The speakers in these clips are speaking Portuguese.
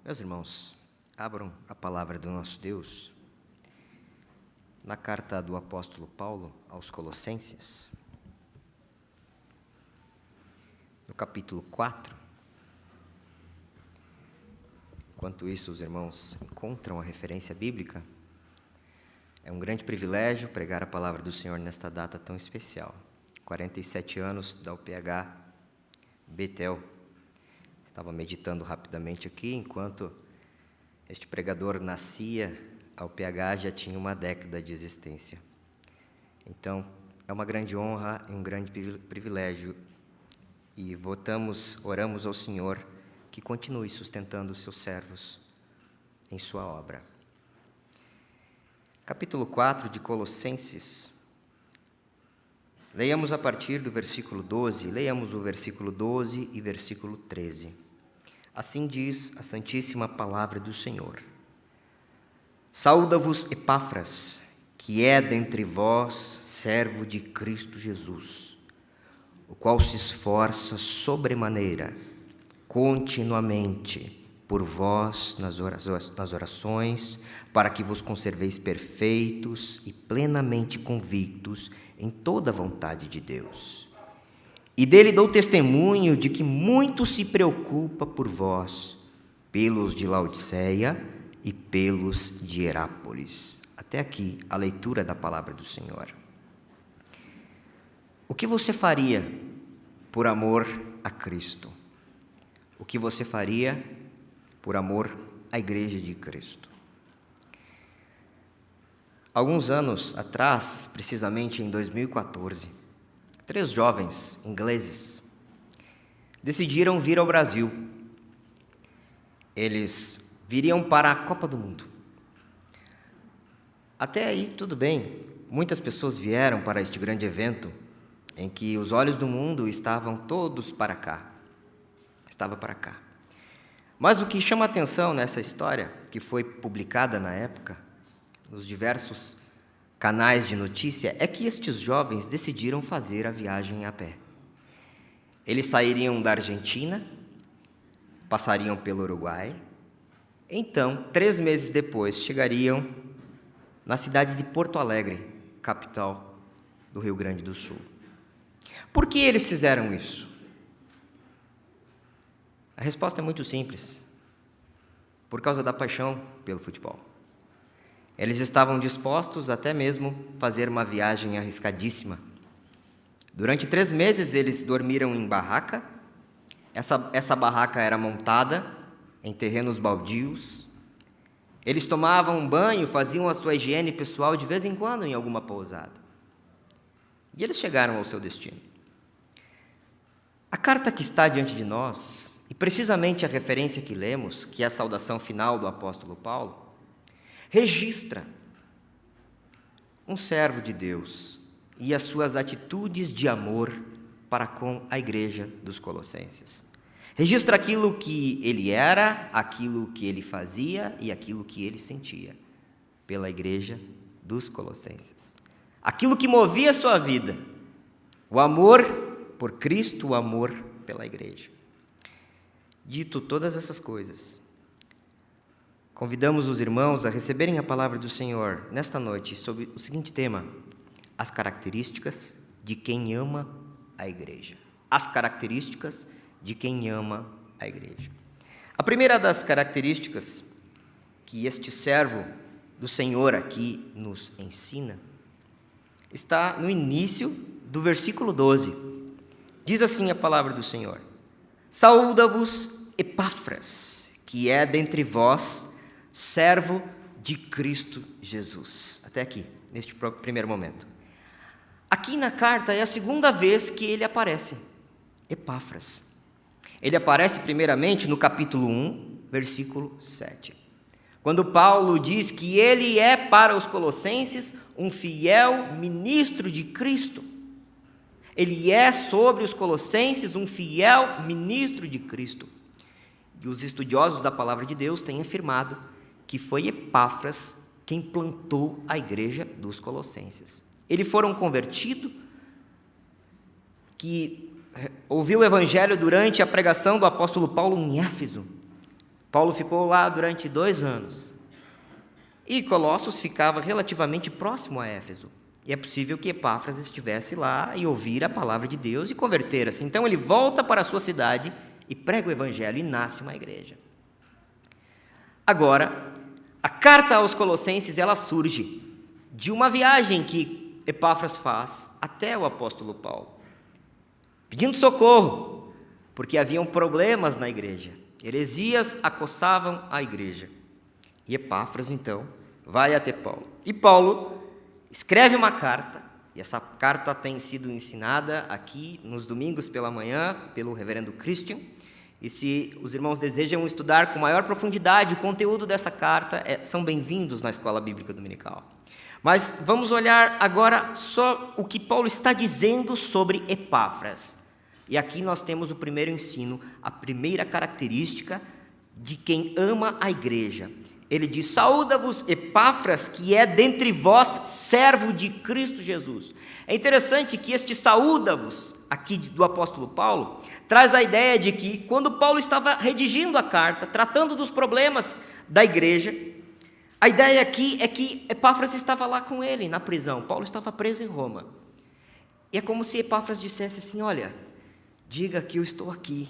Meus irmãos, abram a palavra do nosso Deus na carta do apóstolo Paulo aos Colossenses, no capítulo 4. Enquanto isso, os irmãos encontram a referência bíblica. É um grande privilégio pregar a palavra do Senhor nesta data tão especial. 47 anos da UPH Betel. Estava meditando rapidamente aqui, enquanto este pregador nascia, a UPH já tinha uma década de existência. Então, é uma grande honra e um grande privilégio. E oramos ao Senhor que continue sustentando os seus servos em sua obra. Capítulo 4 de Colossenses. Leiamos a partir do versículo 12, leiamos o versículo 12 e versículo 13. Assim diz a santíssima palavra do Senhor. Saúda-vos Epáfras, que é dentre vós servo de Cristo Jesus, o qual se esforça sobremaneira, continuamente, por vós nas orações, para que vos conserveis perfeitos e plenamente convictos em toda a vontade de Deus. E dele dou testemunho de que muito se preocupa por vós, pelos de Laodiceia e pelos de Herápolis. Até aqui a leitura da palavra do Senhor. O que você faria por amor a Cristo? O que você faria por amor à Igreja de Cristo? Alguns anos atrás, precisamente em 2014, 3 jovens ingleses decidiram vir ao Brasil. Eles viriam para a Copa do Mundo. Até aí, tudo bem. Muitas pessoas vieram para este grande evento, em que os olhos do mundo estavam todos para cá. Estava para cá. Mas o que chama a atenção nessa história, que foi publicada na época, nos diversos canais de notícia, é que estes jovens decidiram fazer a viagem a pé. Eles sairiam da Argentina, passariam pelo Uruguai, então, 3 meses depois, chegariam na cidade de Porto Alegre, capital do Rio Grande do Sul. Por que eles fizeram isso? A resposta é muito simples. Por causa da paixão pelo futebol. Eles estavam dispostos até mesmo a fazer uma viagem arriscadíssima. Durante 3 meses eles dormiram em barraca. Essa barraca era montada em terrenos baldios. Eles tomavam um banho, faziam a sua higiene pessoal de vez em quando em alguma pousada. E eles chegaram ao seu destino. A carta que está diante de nós, e precisamente a referência que lemos, que é a saudação final do apóstolo Paulo, registra um servo de Deus e as suas atitudes de amor para com a igreja dos Colossenses. Registra aquilo que ele era, aquilo que ele fazia e aquilo que ele sentia pela igreja dos Colossenses. Aquilo que movia a sua vida, o amor por Cristo, o amor pela igreja. Dito todas essas coisas, convidamos os irmãos a receberem a palavra do Senhor nesta noite sobre o seguinte tema: as características de quem ama a igreja. As características de quem ama a igreja. A primeira das características que este servo do Senhor aqui nos ensina está no início do versículo 12. Diz assim a palavra do Senhor: Saúda-vos Epáfras, que é dentre vós servo de Cristo Jesus. Até aqui, neste primeiro momento. Aqui na carta é a segunda vez que ele aparece, Epáfras. Ele aparece primeiramente no capítulo 1, versículo 7. Quando Paulo diz que ele é para os colossenses um fiel ministro de Cristo. Ele é sobre os colossenses um fiel ministro de Cristo. E os estudiosos da palavra de Deus têm afirmado que foi Epáfras quem plantou a igreja dos Colossenses. Ele foi um convertido que ouviu o evangelho durante a pregação do apóstolo Paulo em Éfeso. Paulo ficou lá durante 2 anos. E Colossos ficava relativamente próximo a Éfeso. E é possível que Epáfras estivesse lá e ouvir a palavra de Deus e converter-se. Então ele volta para a sua cidade e prega o evangelho e nasce uma igreja. Agora, a carta aos Colossenses, ela surge de uma viagem que Epáfras faz até o apóstolo Paulo, pedindo socorro, porque haviam problemas na igreja. Heresias acossavam a igreja. E Epáfras, então, vai até Paulo. E Paulo escreve uma carta, e essa carta tem sido ensinada aqui nos domingos pela manhã pelo reverendo Christian. E se os irmãos desejam estudar com maior profundidade o conteúdo dessa carta, são bem-vindos na Escola Bíblica Dominical. Mas vamos olhar agora só o que Paulo está dizendo sobre Epáfras. E aqui nós temos o primeiro ensino, a primeira característica de quem ama a igreja. Ele diz: saúda-vos Epáfras, que é dentre vós servo de Cristo Jesus. É interessante que este saúda-vos, aqui do apóstolo Paulo, traz a ideia de que quando Paulo estava redigindo a carta, tratando dos problemas da igreja, a ideia aqui é que Epáfras estava lá com ele na prisão. Paulo estava preso em Roma. E é como se Epáfras dissesse assim: olha, diga que eu estou aqui,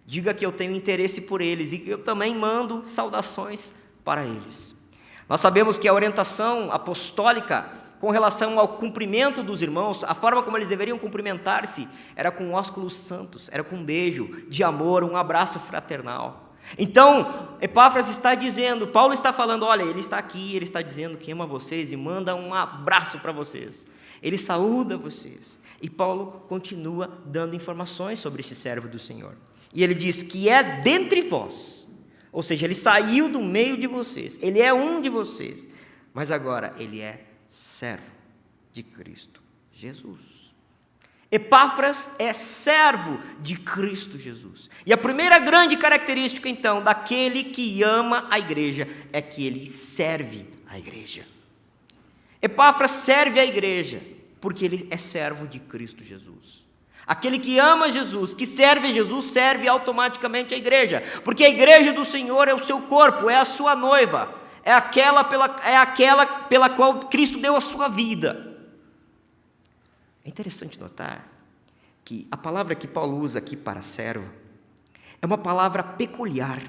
diga que eu tenho interesse por eles e que eu também mando saudações para eles. Nós sabemos que a orientação apostólica com relação ao cumprimento dos irmãos, a forma como eles deveriam cumprimentar-se, era com ósculos santos, era com um beijo de amor, um abraço fraternal. Então, Epáfras está dizendo, Paulo está falando: olha, ele está aqui, ele está dizendo que ama vocês e manda um abraço para vocês. Ele saúda vocês. E Paulo continua dando informações sobre esse servo do Senhor. E ele diz que é dentre vós, ou seja, ele saiu do meio de vocês, ele é um de vocês, mas agora ele é servo de Cristo Jesus. Epáfras é servo de Cristo Jesus. E a primeira grande característica, então, daquele que ama a igreja é que ele serve a igreja. Epáfras serve a igreja porque ele é servo de Cristo Jesus. Aquele que ama Jesus, que serve a Jesus, serve automaticamente a igreja, porque a igreja do Senhor é o seu corpo, é a sua noiva, é aquela pela qual Cristo deu a sua vida. É interessante notar que a palavra que Paulo usa aqui para servo é uma palavra peculiar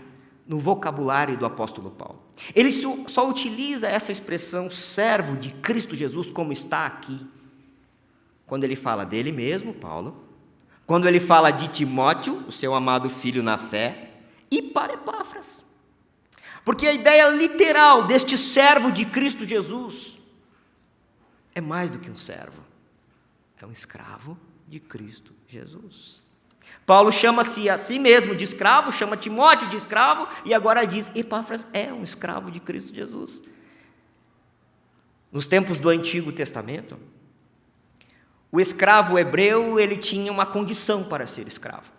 no vocabulário do apóstolo Paulo. Ele só utiliza essa expressão servo de Cristo Jesus, como está aqui, quando ele fala dele mesmo, Paulo, quando ele fala de Timóteo, o seu amado filho na fé, e para Epáfras. Porque a ideia literal deste servo de Cristo Jesus é mais do que um servo, é um escravo de Cristo Jesus. Paulo chama-se a si mesmo de escravo, chama Timóteo de escravo, e agora diz: Epáfras é um escravo de Cristo Jesus. Nos tempos do Antigo Testamento, o escravo hebreu, ele tinha uma condição para ser escravo.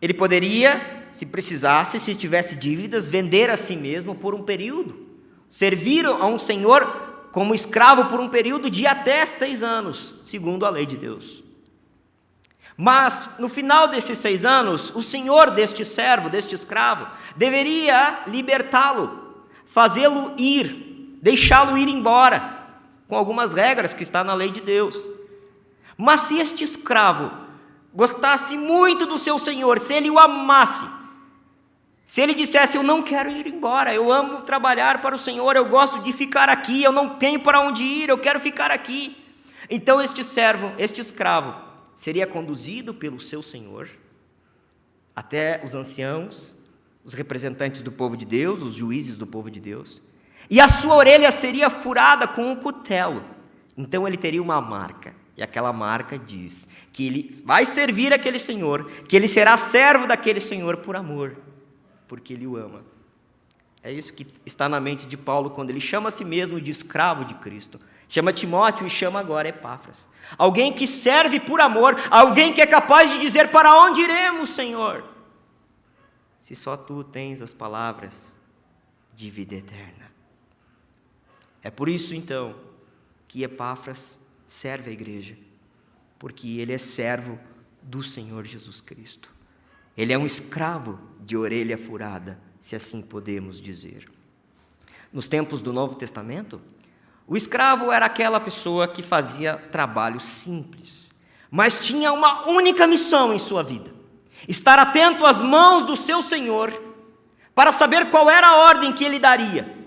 Ele poderia, se precisasse, se tivesse dívidas, vender a si mesmo por um período, servir a um senhor como escravo por um período de até 6 anos, segundo a lei de Deus. Mas, no final desses 6 anos, o senhor deste servo, deste escravo, deveria libertá-lo, fazê-lo ir, deixá-lo ir embora, com algumas regras que está na lei de Deus. Mas se este escravo gostasse muito do seu senhor, se ele o amasse, se ele dissesse: eu não quero ir embora, eu amo trabalhar para o Senhor, eu gosto de ficar aqui, eu não tenho para onde ir, eu quero ficar aqui, então este servo, este escravo, seria conduzido pelo seu senhor até os anciãos, os representantes do povo de Deus, os juízes do povo de Deus, e a sua orelha seria furada com um cutelo. Então ele teria uma marca, e aquela marca diz que ele vai servir aquele senhor, que ele será servo daquele senhor por amor, porque ele o ama. É isso que está na mente de Paulo quando ele chama a si mesmo de escravo de Cristo. Chama Timóteo e chama agora Epáfras. Alguém que serve por amor, alguém que é capaz de dizer: para onde iremos, Senhor? Se só tu tens as palavras de vida eterna. É por isso, então, que Epáfras serve a igreja, porque ele é servo do Senhor Jesus Cristo. Ele é um escravo de orelha furada, se assim podemos dizer. Nos tempos do Novo Testamento, o escravo era aquela pessoa que fazia trabalho simples, mas tinha uma única missão em sua vida: estar atento às mãos do seu senhor, para saber qual era a ordem que ele daria.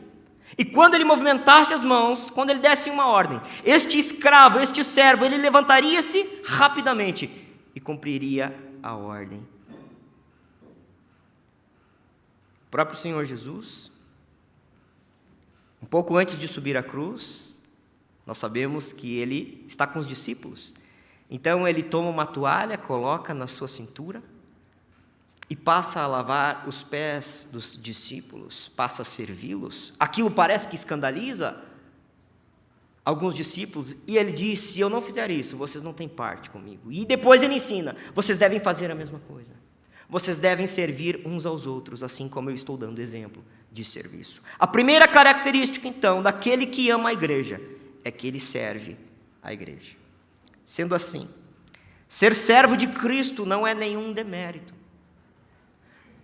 E quando ele movimentasse as mãos, quando ele desse uma ordem, este escravo, este servo, ele levantaria-se rapidamente e cumpriria a ordem. O próprio Senhor Jesus, um pouco antes de subir à cruz, nós sabemos que ele está com os discípulos. Então ele toma uma toalha, coloca na sua cintura e passa a lavar os pés dos discípulos, passa a servi-los. Aquilo parece que escandaliza alguns discípulos, e ele diz: se eu não fizer isso, vocês não têm parte comigo. E depois ele ensina: vocês devem fazer a mesma coisa. Vocês devem servir uns aos outros, assim como eu estou dando exemplo de serviço. A primeira característica, então, daquele que ama a igreja, é que ele serve a igreja. Sendo assim, ser servo de Cristo não é nenhum demérito,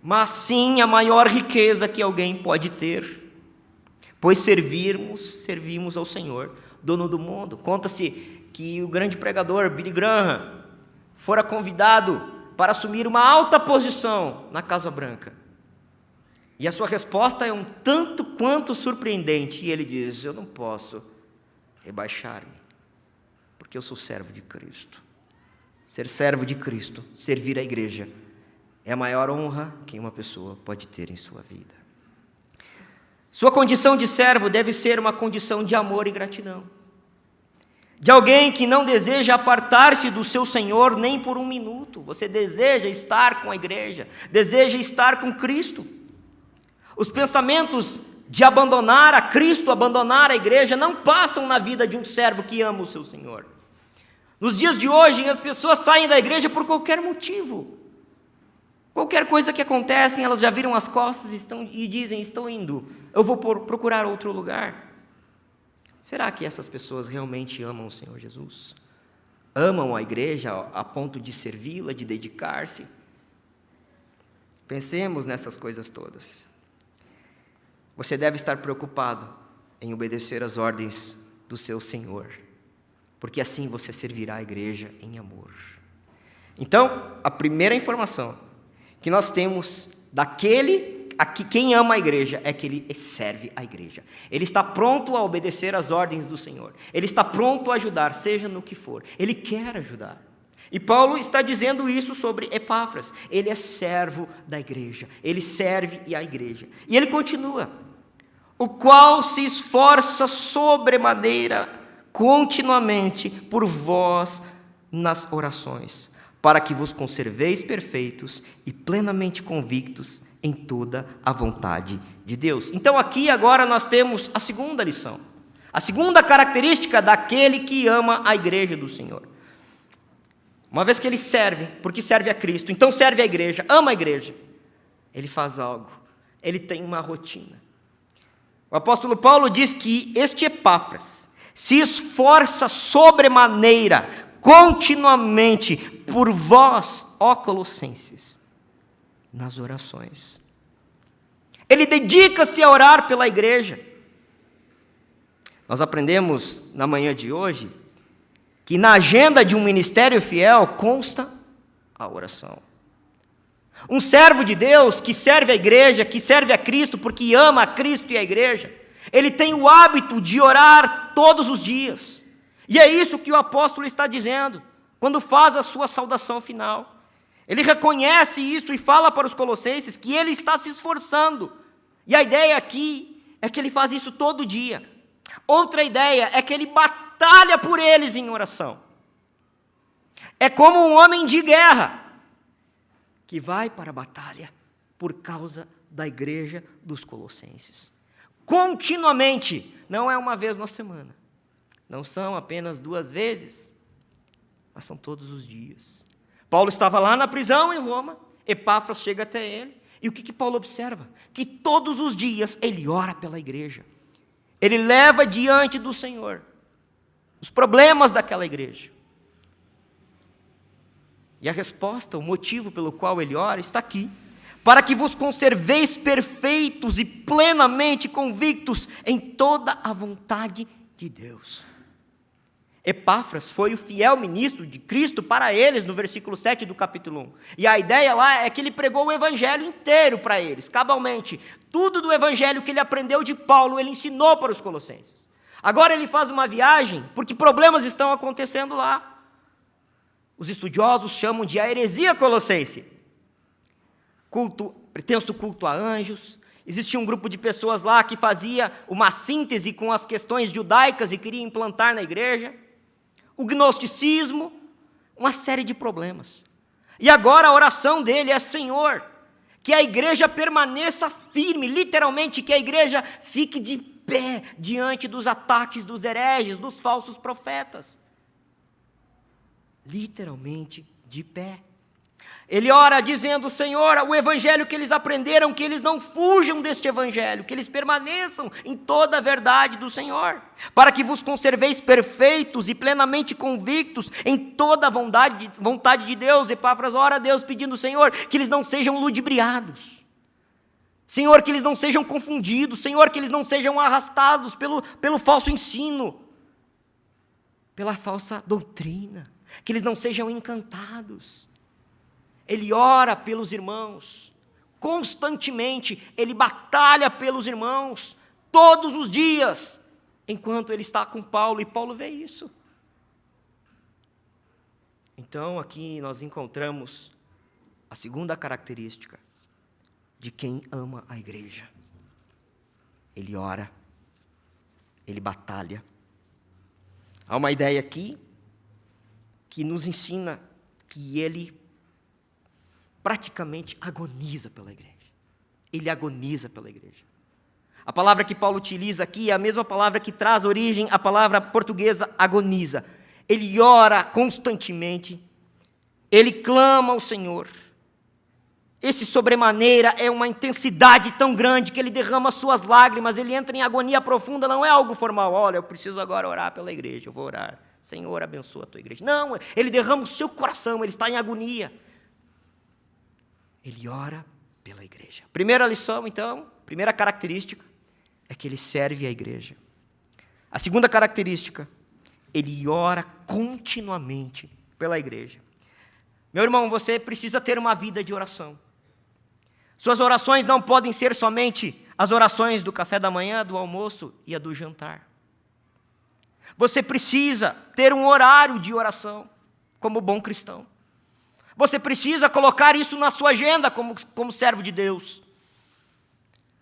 mas sim a maior riqueza que alguém pode ter, pois servimos ao Senhor, dono do mundo. Conta-se que o grande pregador Billy Graham fora convidado para assumir uma alta posição na Casa Branca, e a sua resposta é um tanto quanto surpreendente, e ele diz: eu não posso rebaixar-me, porque eu sou servo de Cristo. Ser servo de Cristo, servir a igreja, é a maior honra que uma pessoa pode ter em sua vida. Sua condição de servo deve ser uma condição de amor e gratidão, de alguém que não deseja apartar-se do seu Senhor nem por um minuto. Você deseja estar com a igreja, deseja estar com Cristo. Os pensamentos de abandonar a Cristo, abandonar a igreja, não passam na vida de um servo que ama o seu Senhor. Nos dias de hoje, as pessoas saem da igreja por qualquer motivo. Qualquer coisa que acontece, elas já viram as costas e dizem: estou indo, eu vou procurar outro lugar. Será que essas pessoas realmente amam o Senhor Jesus? Amam a igreja a ponto de servi-la, de dedicar-se? Pensemos nessas coisas todas. Você deve estar preocupado em obedecer às ordens do seu Senhor, porque assim você servirá a igreja em amor. Então, a primeira informação que nós temos daquele quem ama a igreja é que ele serve a igreja. Ele está pronto a obedecer às ordens do Senhor. Ele está pronto a ajudar, seja no que for. Ele quer ajudar. E Paulo está dizendo isso sobre Epáfras. Ele é servo da igreja. Ele serve a igreja. E ele continua: o qual se esforça sobremaneira continuamente por vós nas orações, para que vos conserveis perfeitos e plenamente convictos em toda a vontade de Deus. Então aqui agora nós temos a segunda lição, a segunda característica daquele que ama a igreja do Senhor. Uma vez que ele serve, porque serve a Cristo, então serve a igreja, ama a igreja, ele faz algo, ele tem uma rotina. O apóstolo Paulo diz que este Epáfras se esforça sobremaneira, continuamente, por vós, ó Colossenses, nas orações. Ele dedica-se a orar pela igreja. Nós aprendemos na manhã de hoje que na agenda de um ministério fiel consta a oração. Um servo de Deus que serve a igreja, que serve a Cristo porque ama a Cristo e a igreja, ele tem o hábito de orar todos os dias. E é isso que o apóstolo está dizendo quando faz a sua saudação final. Ele reconhece isso e fala para os colossenses que ele está se esforçando. E a ideia aqui é que ele faz isso todo dia. Outra ideia é que ele batalha por eles em oração. É como um homem de guerra que vai para a batalha por causa da igreja dos colossenses. Continuamente, não é uma vez na semana, não são apenas 2 vezes, mas são todos os dias. Paulo estava lá na prisão em Roma, Epáfras chega até ele, e o que Paulo observa? Que todos os dias ele ora pela igreja, ele leva diante do Senhor os problemas daquela igreja. E a resposta, o motivo pelo qual ele ora, está aqui. Para que vos conserveis perfeitos e plenamente convictos em toda a vontade de Deus. Epáfras foi o fiel ministro de Cristo para eles, no versículo 7 do capítulo 1. E a ideia lá é que ele pregou o evangelho inteiro para eles, cabalmente. Tudo do evangelho que ele aprendeu de Paulo, ele ensinou para os colossenses. Agora ele faz uma viagem, porque problemas estão acontecendo lá. Os estudiosos chamam de a heresia colossense. Pretenso culto a anjos. Existia um grupo de pessoas lá que fazia uma síntese com as questões judaicas e queria implantar na igreja. O gnosticismo, uma série de problemas. E agora a oração dele é: Senhor, que a igreja permaneça firme, literalmente, que a igreja fique de pé diante dos ataques dos hereges, dos falsos profetas. Literalmente de pé. Ele ora dizendo: Senhor, o evangelho que eles aprenderam, que eles não fujam deste evangelho, que eles permaneçam em toda a verdade do Senhor, para que vos conserveis perfeitos e plenamente convictos em toda a vontade de Deus. Epáfras ora a Deus pedindo: Senhor, que eles não sejam ludibriados, Senhor, que eles não sejam confundidos, Senhor, que eles não sejam arrastados pelo falso ensino, pela falsa doutrina, que eles não sejam encantados. Ele ora pelos irmãos, constantemente, ele batalha pelos irmãos, todos os dias, enquanto ele está com Paulo, e Paulo vê isso. Então, aqui nós encontramos a segunda característica de quem ama a igreja. Ele ora, ele batalha. Há uma ideia aqui que nos ensina que ele praticamente agoniza pela igreja. Ele agoniza pela igreja. A palavra que Paulo utiliza aqui é a mesma palavra que traz origem à palavra portuguesa agoniza. Ele ora constantemente, ele clama ao Senhor. Esse sobremaneira é uma intensidade tão grande que ele derrama suas lágrimas, ele entra em agonia profunda, não é algo formal. Olha, eu preciso agora orar pela igreja, eu vou orar. Senhor, abençoa a tua igreja. Não, ele derrama o seu coração, ele está em agonia. Ele ora pela igreja. Primeira lição, então, primeira característica, é que ele serve a igreja. A segunda característica, ele ora continuamente pela igreja. Meu irmão, você precisa ter uma vida de oração. Suas orações não podem ser somente as orações do café da manhã, do almoço e a do jantar. Você precisa ter um horário de oração, como bom cristão. Você precisa colocar isso na sua agenda como servo de Deus.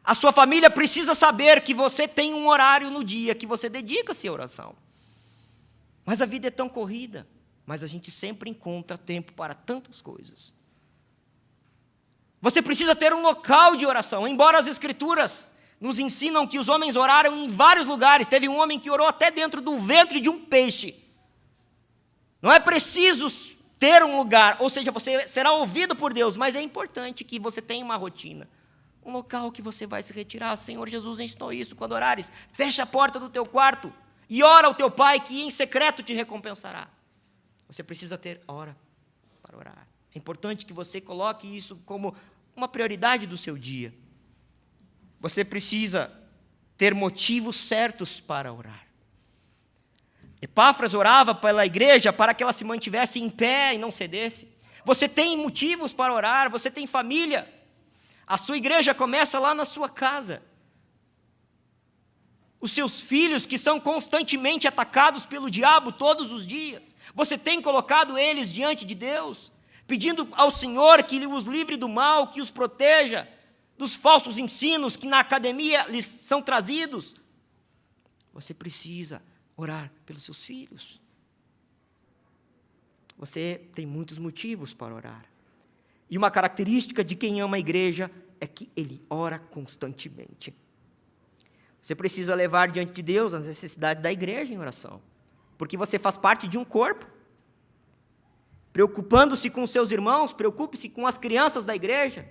A sua família precisa saber que você tem um horário no dia que você dedica-se à oração. Mas a vida é tão corrida, mas a gente sempre encontra tempo para tantas coisas. Você precisa ter um local de oração, embora as Escrituras nos ensinam que os homens oraram em vários lugares. Teve um homem que orou até dentro do ventre de um peixe. Não é preciso ter um lugar, ou seja, você será ouvido por Deus, mas é importante que você tenha uma rotina, um local que você vai se retirar. Senhor Jesus ensinou isso: quando orares, fecha a porta do teu quarto e ora ao teu Pai, que em secreto te recompensará. Você precisa ter hora para orar. É importante que você coloque isso como uma prioridade do seu dia. Você precisa ter motivos certos para orar. Epáfras orava pela igreja para que ela se mantivesse em pé e não cedesse. Você tem motivos para orar, você tem família. A sua igreja começa lá na sua casa. Os seus filhos que são constantemente atacados pelo diabo todos os dias, você tem colocado eles diante de Deus, pedindo ao Senhor que os livre do mal, que os proteja dos falsos ensinos que na academia lhes são trazidos. Você precisa orar pelos seus filhos. Você tem muitos motivos para orar. E uma característica de quem ama a igreja é que ele ora constantemente. Você precisa levar diante de Deus as necessidades da igreja em oração, porque você faz parte de um corpo. Preocupando-se com seus irmãos, preocupe-se com as crianças da igreja,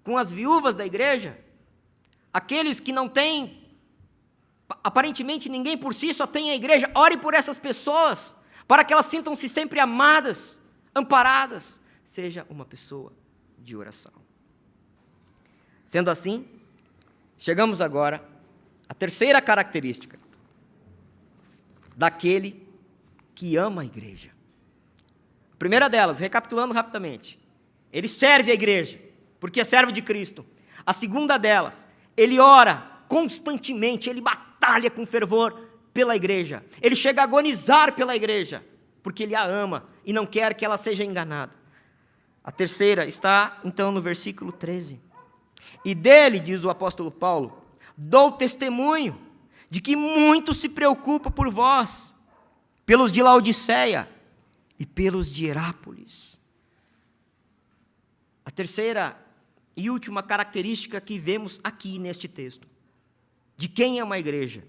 com as viúvas da igreja, aqueles que não têm, aparentemente ninguém por si, só tem a igreja. Ore por essas pessoas, para que elas sintam-se sempre amadas, amparadas. Seja uma pessoa de oração. Sendo assim, chegamos agora à terceira característica daquele que ama a igreja. A primeira delas, recapitulando rapidamente, ele serve a igreja, porque é servo de Cristo. A segunda delas, ele ora constantemente, ele batalha com fervor pela igreja. Ele chega a agonizar pela igreja, porque ele a ama e não quer que ela seja enganada. A terceira está, então, no versículo 13. E dele, diz o apóstolo Paulo, dou testemunho de que muito se preocupa por vós, pelos de Laodiceia e pelos de Herápolis. A terceira e última característica que vemos aqui neste texto, de quem é uma igreja,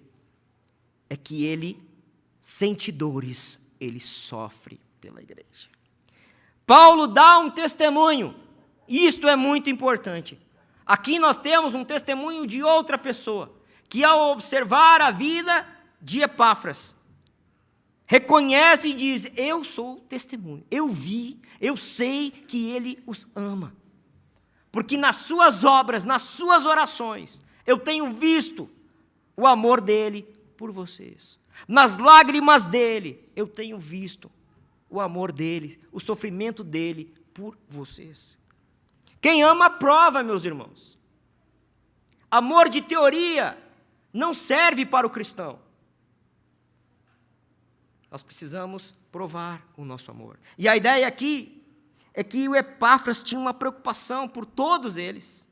é que ele sente dores, ele sofre pela igreja. Paulo dá um testemunho, e isto é muito importante. Aqui nós temos um testemunho de outra pessoa, que ao observar a vida de Epáfras, reconhece e diz: eu sou testemunho, eu vi, eu sei que ele os ama, porque nas suas obras, nas suas orações, eu tenho visto o amor dele por vocês. Nas lágrimas dele, eu tenho visto o amor dele, o sofrimento dele por vocês. Quem ama, prova, meus irmãos. Amor de teoria não serve para o cristão. Nós precisamos provar o nosso amor. E a ideia aqui é que o Epáfras tinha uma preocupação por todos eles.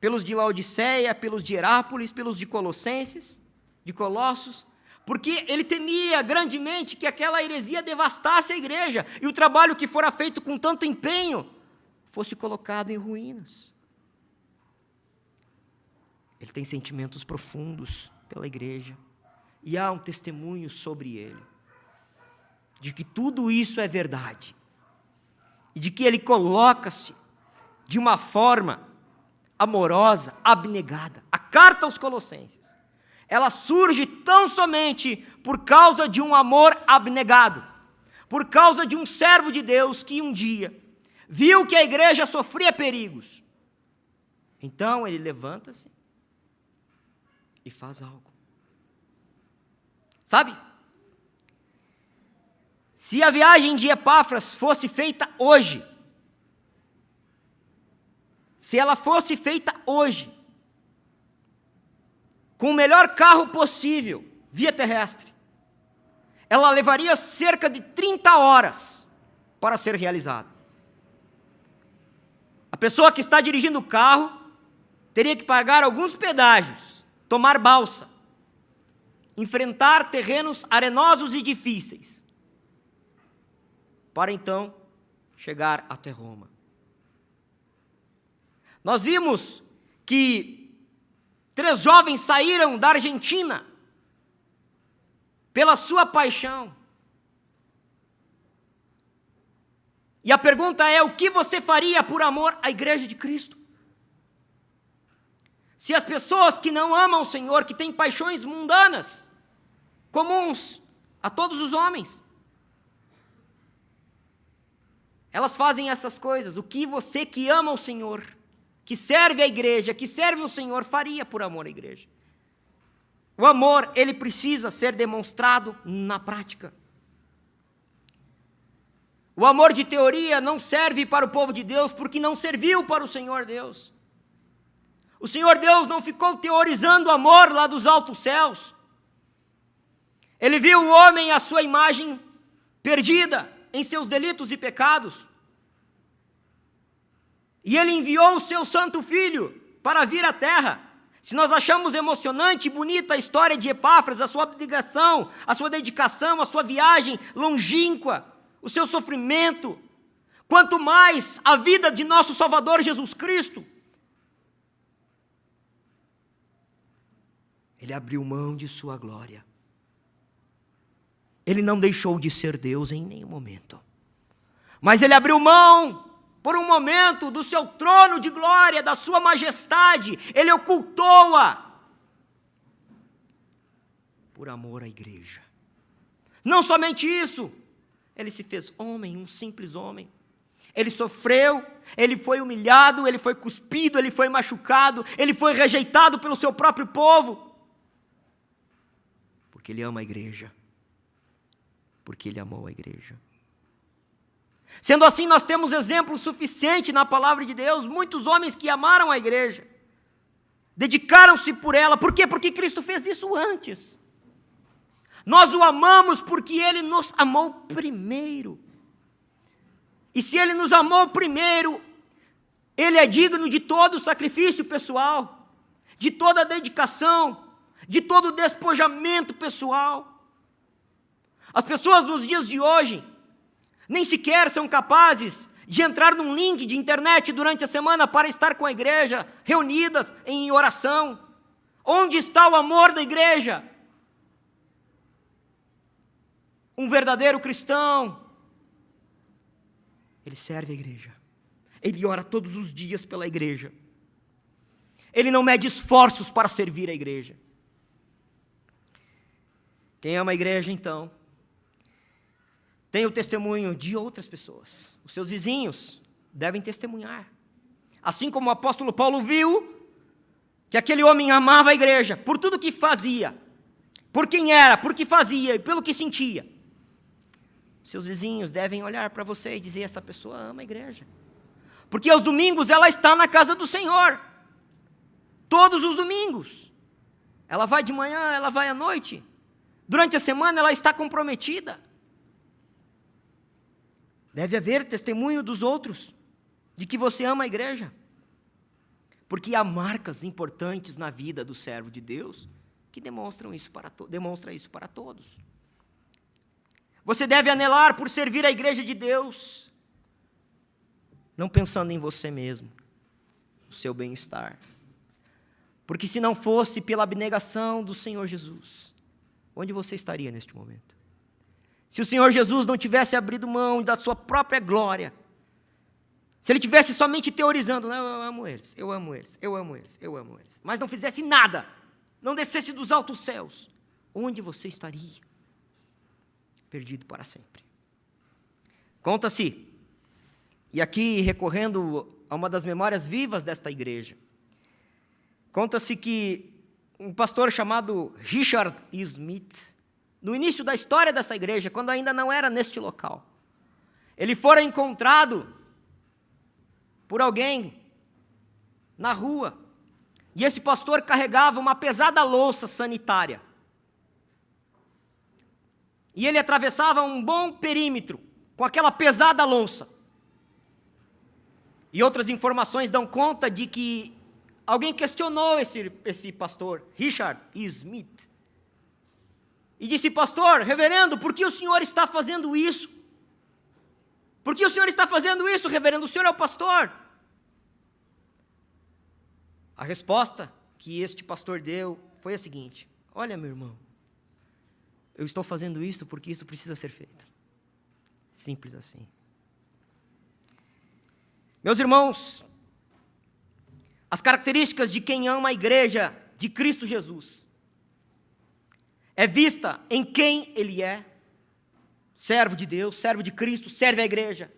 Pelos de Laodiceia, pelos de Herápolis, pelos de Colossenses, de Colossos, porque ele temia grandemente que aquela heresia devastasse a igreja e o trabalho que fora feito com tanto empenho fosse colocado em ruínas. Ele tem sentimentos profundos pela igreja e há um testemunho sobre ele, de que tudo isso é verdade e de que ele coloca-se de uma forma amorosa, abnegada. A carta aos Colossenses, ela surge tão somente por causa de um amor abnegado, por causa de um servo de Deus que um dia viu que a igreja sofria perigos. Então ele levanta-se e faz algo. Sabe? Se a viagem de Epáfras fosse feita hoje, se ela fosse feita hoje, com o melhor carro possível, via terrestre, ela levaria cerca de 30 horas para ser realizada. A pessoa que está dirigindo o carro teria que pagar alguns pedágios, tomar balsa, enfrentar terrenos arenosos e difíceis, para então chegar até Roma. Nós vimos que 3 jovens saíram da Argentina pela sua paixão. E a pergunta é: o que você faria por amor à igreja de Cristo? Se as pessoas que não amam o Senhor, que têm paixões mundanas, comuns a todos os homens, elas fazem essas coisas, o que você que ama o Senhor, que serve a igreja, que serve o Senhor, faria por amor à igreja? O amor, ele precisa ser demonstrado na prática. O amor de teoria não serve para o povo de Deus, porque não serviu para o Senhor Deus. O Senhor Deus não ficou teorizando amor lá dos altos céus. Ele viu o homem à sua imagem perdida em seus delitos e pecados. E ele enviou o seu santo filho para vir à terra. Se nós achamos emocionante e bonita a história de Epáfras, a sua abnegação, a sua dedicação, a sua viagem longínqua, o seu sofrimento, quanto mais a vida de nosso Salvador Jesus Cristo. Ele abriu mão de sua glória. Ele não deixou de ser Deus em nenhum momento. Mas ele abriu mão, por um momento, do seu trono de glória, da sua majestade. Ele ocultou-a por amor à igreja. Não somente isso, ele se fez homem, um simples homem. Ele sofreu, ele foi humilhado, ele foi cuspido, ele foi machucado, ele foi rejeitado pelo seu próprio povo. Porque ele ama a igreja. Porque ele amou a igreja. Sendo assim, nós temos exemplo suficiente na palavra de Deus, muitos homens que amaram a igreja, dedicaram-se por ela. Por quê? Porque Cristo fez isso antes. Nós o amamos porque ele nos amou primeiro. E se ele nos amou primeiro, ele é digno de todo o sacrifício pessoal, de toda a dedicação, de todo o despojamento pessoal. As pessoas nos dias de hoje nem sequer são capazes de entrar num link de internet durante a semana para estar com a igreja, reunidas em oração. Onde está o amor da igreja? Um verdadeiro cristão, ele serve a igreja, ele ora todos os dias pela igreja, ele não mede esforços para servir a igreja. Quem ama a igreja, então, tem o testemunho de outras pessoas. Os seus vizinhos devem testemunhar. Assim como o apóstolo Paulo viu que aquele homem amava a igreja por tudo que fazia, por quem era, por que fazia e pelo que sentia. Seus vizinhos devem olhar para você e dizer: essa pessoa ama a igreja. Porque aos domingos ela está na casa do Senhor. Todos os domingos. Ela vai de manhã, ela vai à noite. Durante a semana ela está comprometida. Deve haver testemunho dos outros de que você ama a igreja. Porque há marcas importantes na vida do servo de Deus que demonstram isso para todos. Você deve anelar por servir a igreja de Deus, não pensando em você mesmo, no seu bem-estar. Porque se não fosse pela abnegação do Senhor Jesus, onde você estaria neste momento? Se o Senhor Jesus não tivesse abrido mão da sua própria glória, se ele tivesse somente teorizando: não, eu amo eles, eu amo eles, eu amo eles, eu amo eles, mas não fizesse nada, não descesse dos altos céus, onde você estaria? Perdido para sempre. Conta-se, e aqui recorrendo a uma das memórias vivas desta igreja, conta-se que um pastor chamado Richard Smith, no início da história dessa igreja, quando ainda não era neste local, ele fora encontrado por alguém na rua, e esse pastor carregava uma pesada louça sanitária. E ele atravessava um bom perímetro com aquela pesada louça. E outras informações dão conta de que alguém questionou esse pastor, Richard Smith, e disse: pastor, reverendo, por que o senhor está fazendo isso? Por que o senhor está fazendo isso, reverendo? O senhor é o pastor. A resposta que este pastor deu foi a seguinte: olha, meu irmão, eu estou fazendo isso porque isso precisa ser feito. Simples assim. Meus irmãos, as características de quem ama a igreja de Cristo Jesus é vista em quem ele é, servo de Deus, servo de Cristo, serve a igreja.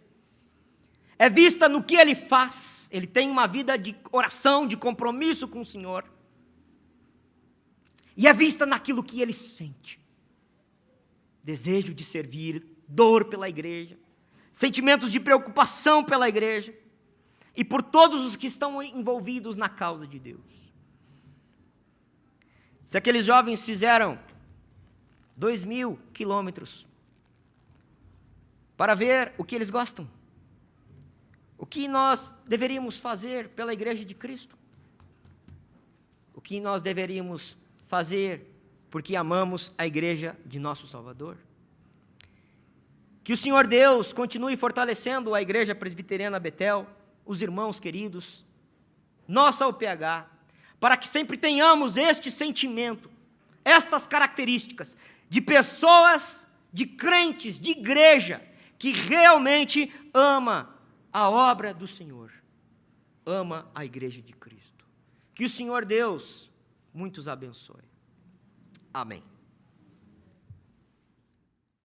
É vista no que ele faz. Ele tem uma vida de oração, de compromisso com o Senhor. E é vista naquilo que ele sente. Desejo de servir, dor pela igreja, sentimentos de preocupação pela igreja e por todos os que estão envolvidos na causa de Deus. Se aqueles jovens fizeram 2.000 quilômetros para ver o que eles gostam, o que nós deveríamos fazer pela igreja de Cristo? O que nós deveríamos fazer porque amamos a igreja de nosso Salvador? Que o Senhor Deus continue fortalecendo a igreja presbiteriana Betel, os irmãos queridos, nossa UPH, para que sempre tenhamos este sentimento, estas características de pessoas, de crentes, de igreja, que realmente ama a obra do Senhor, ama a igreja de Cristo. Que o Senhor Deus muitos abençoe. Amém.